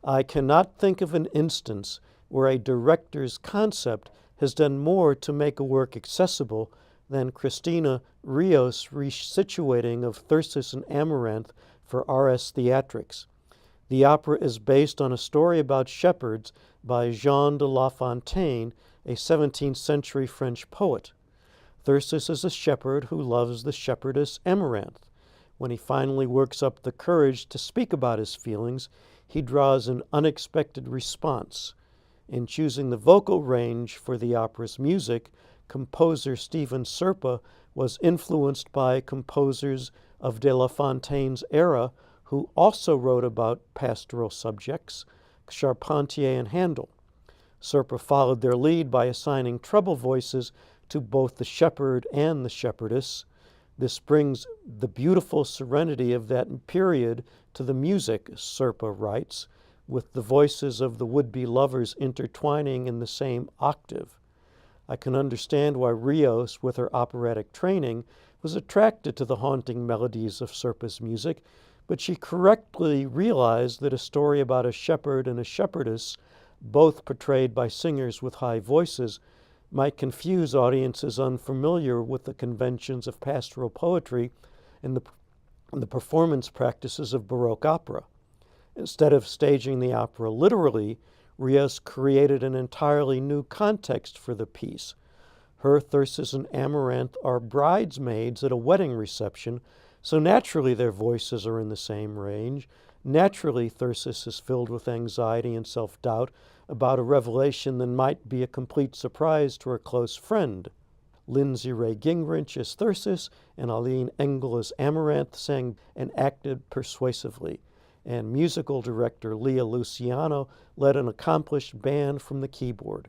I cannot think of an instance where a director's concept has done more to make a work accessible than Christina Rios' resituating of Thyrsis and Amaranth for R-S Theatrics. The opera is based on a story about shepherds by Jean de La Fontaine, a 17th century French poet. Thyrsis is a shepherd who loves the shepherdess Amaranth. When he finally works up the courage to speak about his feelings, he draws an unexpected response. In choosing the vocal range for the opera's music, composer Stephen Serpa was influenced by composers of de La Fontaine's era who also wrote about pastoral subjects, Charpentier and Handel. Serpa followed their lead by assigning treble voices to both the shepherd and the shepherdess. This brings the beautiful serenity of that period to the music, Serpa writes, with the voices of the would-be lovers intertwining in the same octave. I can understand why Rios, with her operatic training, was attracted to the haunting melodies of Serpa's music, but she correctly realized that a story about a shepherd and a shepherdess, both portrayed by singers with high voices, might confuse audiences unfamiliar with the conventions of pastoral poetry and the performance practices of Baroque opera. Instead of staging the opera literally, Rios created an entirely new context for the piece. Her, Thyrsis, and Amaranth are bridesmaids at a wedding reception, so naturally their voices are in the same range. Naturally, Thyrsis is filled with anxiety and self-doubt about a revelation that might be a complete surprise to her close friend. Lindsay Gingrich as Thyrsis and Eileen Engel as Amaranth sang and acted persuasively, and musical director Leah Luciano led an accomplished band from the keyboard.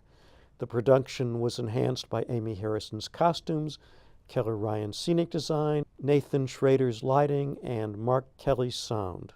The production was enhanced by Amy Harrison's costumes, Keller Ryan's scenic design, Nathan Schrader's lighting, and Mark Kelly's sound.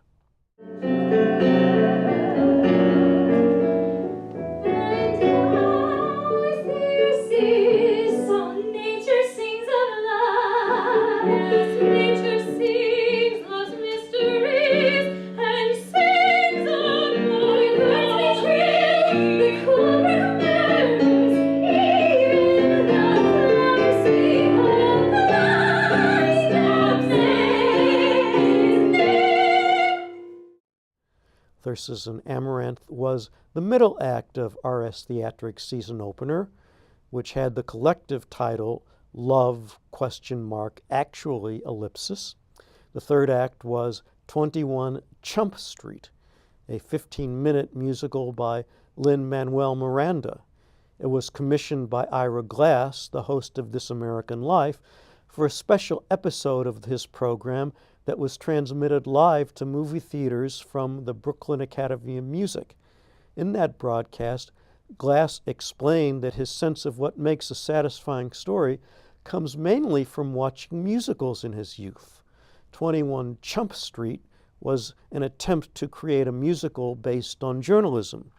Thyrsis and Amaranth was the middle act of R-S Theatrics' season opener, which had the collective title Love, actually, ellipsis. The third act was 21 Chump Street, a 15-minute musical by Lin-Manuel Miranda. It was commissioned by Ira Glass, the host of This American Life, for a special episode of his program that was transmitted live to movie theaters from the Brooklyn Academy of Music. In that broadcast, Glass explained that his sense of what makes a satisfying story comes mainly from watching musicals in his youth. 21 Chump Street was an attempt to create a musical based on journalism.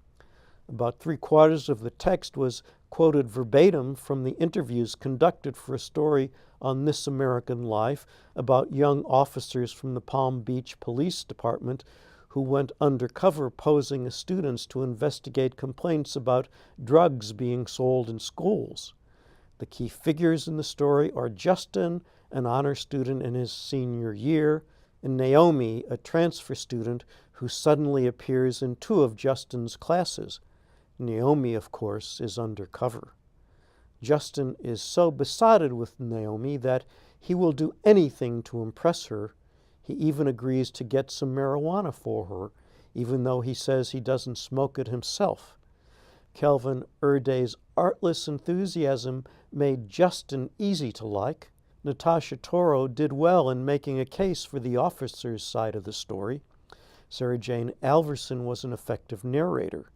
About 3/4 of the text was quoted verbatim from the interviews conducted for a story on This American Life about young officers from the Palm Beach Police Department who went undercover posing as students to investigate complaints about drugs being sold in schools. The key figures in the story are Justin, an honor student in his senior year, and Naomi, a transfer student who suddenly appears in 2 of Justin's classes. Naomi, of course, is undercover. Justin is so besotted with Naomi that he will do anything to impress her. He even agrees to get some marijuana for her, even though he says he doesn't smoke it himself. Kelvin Erday's artless enthusiasm made Justin easy to like. Natasha Toro did well in making a case for the officer's side of the story. Sarah Jane Alverson was an effective narrator.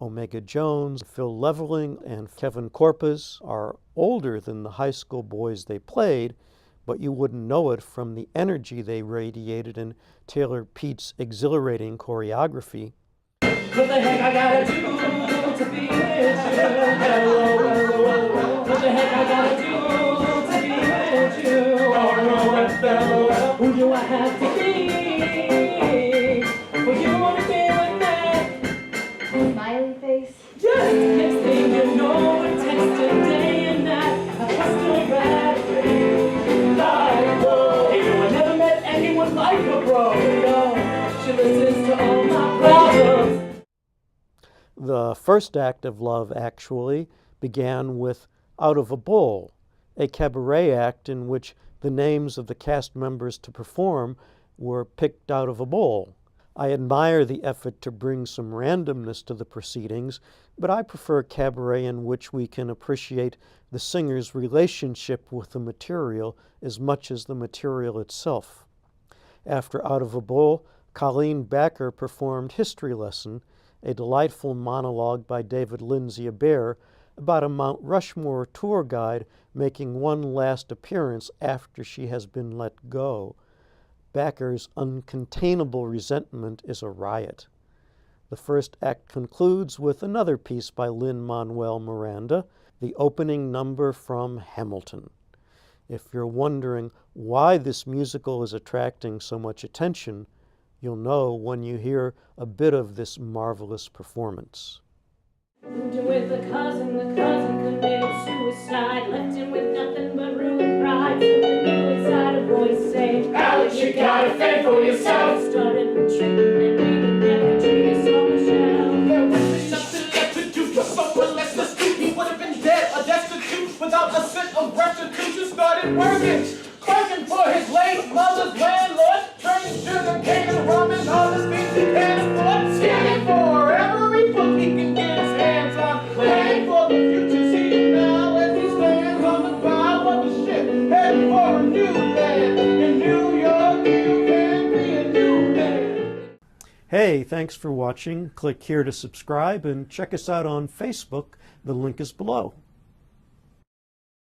Omega Jones, Phil Leveling, and Kevin Corpus are older than the high school boys they played, but you wouldn't know it from the energy they radiated in Taylor Pete's exhilarating choreography. What the heck I gotta do to be with you? Hello, hello, hello. What the heck I gotta do to be with you? Who do I have to be? For you wanna be with me? smiley face? Yes, next thing you know, we're texting day and night. I trust her battery. Like, whoa. You know, I never met anyone like her, bro. No, she listens to all my problems. The first act of Love, actually, began with Out of a Bowl, a cabaret act in which the names of the cast members to perform were picked out of a bowl. I admire the effort to bring some randomness to the proceedings, but I prefer cabaret in which we can appreciate the singer's relationship with the material as much as the material itself. After Out of a Bowl, Colleen Backer performed History Lesson, a delightful monologue by David Lindsay about a Mount Rushmore tour guide making one last appearance after she has been let go. Backer's uncontainable resentment is a riot. The first act concludes with another piece by Lin-Manuel Miranda, the opening number from Hamilton. If you're wondering why this musical is attracting so much attention, you'll know when you hear a bit of this marvelous performance. Moved in with a cousin committed suicide, left him with nothing but ruined pride. Something new inside a voice saying, Alex, you gotta fend for yourself. Started retreating and we would never treat us on the shelf. There was nothing left to do, but one less to do. He would have been dead or destitute without a cent of restitution. Started working for his late mother's landlord, turning sugar cane and rum and all the things he can't afford. Scanning for every book he can get his hands on, planning for the future, seeing now as he stands on the bow of the ship, heading for a new land. In New York, you can be a new man. Hey, thanks for watching. Click here to subscribe and check us out on Facebook. The link is below.